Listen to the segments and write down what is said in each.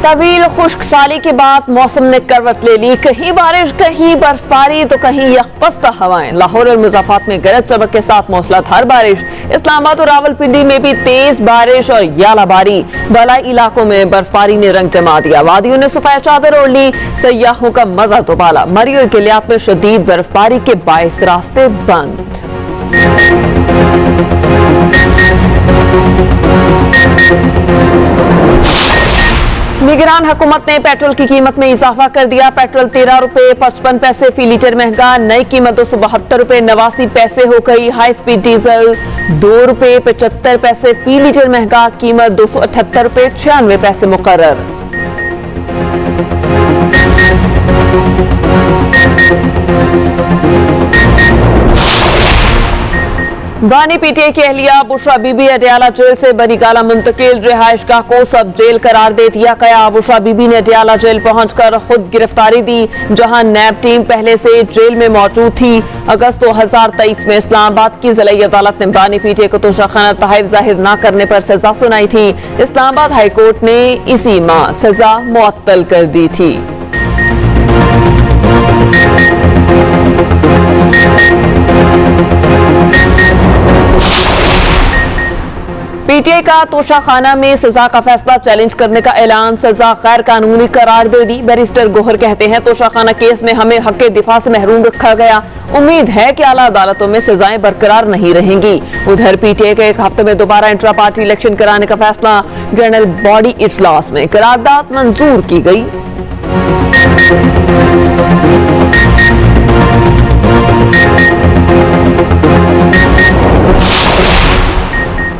طویل خشک سالی کے بعد موسم نے کروٹ لے لی، کہیں بارش کہیں برفباری تو کہیں یکپستہ ہوائیں۔ لاہور اور مضافات میں گرج چمک کے ساتھ موسلا دھار بارش، اسلام آباد اور راولپنڈی میں بھی تیز بارش اور یالہ باری، بالائی علاقوں میں برفباری نے رنگ جما دیا، وادیوں نے سفید چادر اوڑھ لی، سیاحوں کا مزہ تو بالا۔ مری اور گلیات میں شدید برفباری کے باعث راستے بند۔ نگران حکومت نے پیٹرول کی قیمت میں اضافہ کر دیا، پیٹرول 13 روپے 55 پیسے فی لیٹر مہنگا، نئی قیمت 272 روپے 89 پیسے ہو گئی۔ ہائی سپیڈ ڈیزل 2 روپے 75 پیسے فی لیٹر مہنگا، قیمت 278 روپے 96 پیسے مقرر۔ بانی پی ٹی آئی کی اہلیہ بشرا بی بی اڈیالہ جیل سے بری گالہ منتقل، رہائش گاہ کو سب جیل قرار دے دیا گیا۔ بشرا بی بی نے اڈیالہ جیل پہنچ کر خود گرفتاری دی، جہاں نیب ٹیم پہلے سے جیل میں موجود تھی۔ اگست 2023 میں اسلام آباد کی ضلعی عدالت نے بانی پی ٹی آئی کو توشیخانہ تحائف ظاہر نہ کرنے پر سزا سنائی تھی، اسلام آباد ہائی کورٹ نے اسی ماہ سزا معطل کر دی تھی۔ پی ٹی آئی کا توشیخانہ میں سزا کا فیصلہ چیلنج کرنے کا اعلان، سزا غیر قانونی قرار دے دی۔ بیرسٹر گوہر کہتے ہیں توشیخانہ کیس میں ہمیں حق دفاع سے محروم رکھا گیا، امید ہے کہ اعلیٰ عدالتوں میں سزائیں برقرار نہیں رہیں گی۔ ادھر پی ٹی آئی کے ایک ہفتے میں دوبارہ انٹرا پارٹی الیکشن کرانے کا فیصلہ، جنرل باڈی اجلاس میں قرارداد منظور کی گئی۔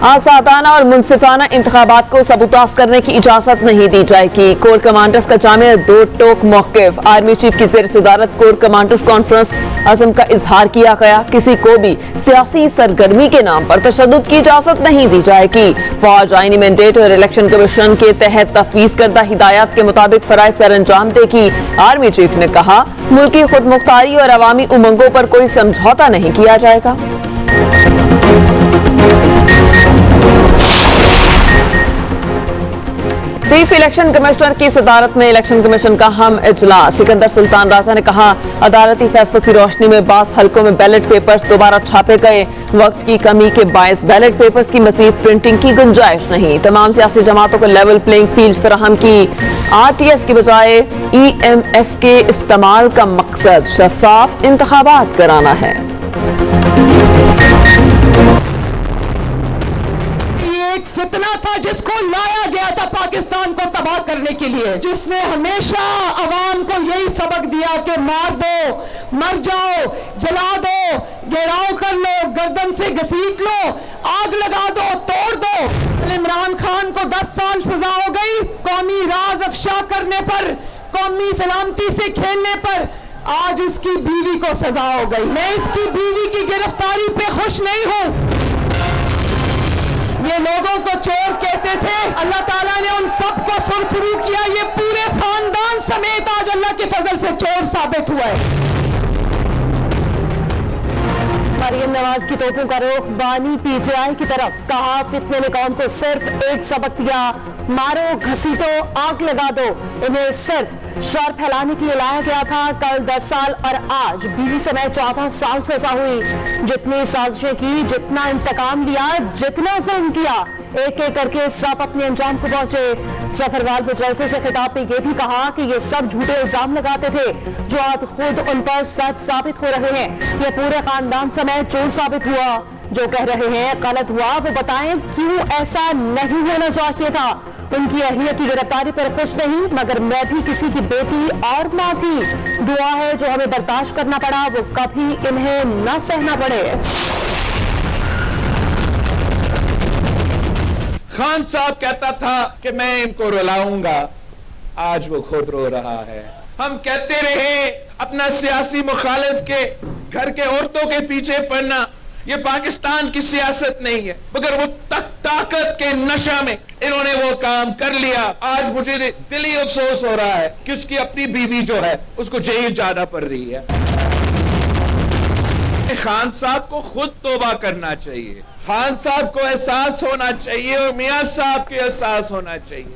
آزادانہ اور منصفانہ انتخابات کو سبوتاژ کرنے کی اجازت نہیں دی جائے گی، کور کمانڈرز کا جامع دو ٹوک موقف، آرمی چیف کی زیر صدارت کور کمانڈرز کانفرنس عزم کا اظہار کیا گیا، کسی کو بھی سیاسی سرگرمی کے نام پر تشدد کی اجازت نہیں دی جائے گی۔ فوج آئینی مینڈیٹ اور الیکشن کمیشن کے تحت تفویض کردہ ہدایات کے مطابق فرائض سر انجام دے گی۔ آرمی چیف نے کہا ملکی خود مختاری اور عوامی امنگوں پر کوئی سمجھوتا نہیں کیا جائے گا۔ چیف الیکشن کمشنر کی صدارت میں الیکشن کمیشن کا ہم اجلاس، سکندر سلطان راجہ نے کہا عدالتی فیصلوں کی روشنی میں بعض حلقوں میں بیلٹ پیپرز دوبارہ چھاپے گئے، وقت کی کمی کے باعث بیلٹ پیپرز کی مزید پرنٹنگ کی گنجائش نہیں، تمام سیاسی جماعتوں کو لیول پلینگ فیلڈ فراہم کی۔ آر ٹی ایس کی بجائے ای ایم ایس کے استعمال کا مقصد شفاف انتخابات کرانا ہے۔ فتنہ تھا جس کو لایا گیا تھا پاکستان کو تباہ کرنے کے لیے، جس نے ہمیشہ عوام کو یہی سبق دیا کہ مار دو، مر جاؤ، جلا دو، گھیراؤ کر لو، گردن سے گھسیٹ لو، آگ لگا دو، توڑ دو۔ عمران خان کو 10 سال سزا ہو گئی قومی راز افشا کرنے پر، قومی سلامتی سے کھیلنے پر، آج اس کی بیوی کو سزا ہو گئی۔ میں اس کی بیوی کی گرفتاری پہ خوش نہیں ہوں۔ یہ لوگوں کو چور کہتے تھے، اللہ تعالیٰ نے ان سب کو سرخرو کیا، یہ پورے خاندان سمیت آج اللہ کے فضل سے چور ثابت ہوا ہے۔ مریم نواز کی توپوں کا رخ بانی پی ٹی آئی کی طرف، کہا فتنے نے قوم کو صرف ایک سبق دیا، مارو گھسیٹو آگ لگا دو، انہیں صرف شور پھیلانے کے لیے لایا گیا تھا۔ کل 10 سال اور آج بیوی سمیت 14 سال سزا ہوئی، جتنی سازشیں کی، جتنا انتقام لیا، جتنا ظلم کیا، ایک ایک کر کے سب اپنے انجام کو پہنچے۔ ظفروال کو جلسے سے خطاب میں یہ بھی کہا کہ یہ سب جھوٹے الزام لگاتے تھے جو آج خود ان پر سچ ثابت ہو رہے ہیں، یہ پورے خاندان سمیت چور ثابت ہوا۔ جو کہہ رہے ہیں غلط ہوا وہ بتائیں کیوں ایسا نہیں ہونا چاہیے تھا۔ ان کی اہلیہ کی گرفتاری پر خوش نہیں، مگر میں بھی کسی کی بیٹی اور ماں تھی، دعا ہے جو ہمیں برداشت کرنا پڑا وہ کبھی انہیں نہ سہنا پڑے۔ خان صاحب کہتا تھا کہ میں ان کو رلاؤں گا، آج وہ خود رو رہا ہے۔ ہم کہتے رہے اپنا سیاسی مخالف کے گھر کے عورتوں کے پیچھے پڑنا یہ پاکستان کی سیاست نہیں ہے، مگر وہ طاقت کے نشہ میں انہوں نے وہ کام کر لیا۔ آج مجھے دلی افسوس ہو رہا ہے کہ اس کی اپنی بیوی جو ہے اس کو جیل جانا پڑ رہی ہے۔ خان صاحب کو خود توبہ کرنا چاہیے، خان صاحب کو احساس ہونا چاہیے اور میاں صاحب کے احساس ہونا چاہیے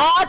8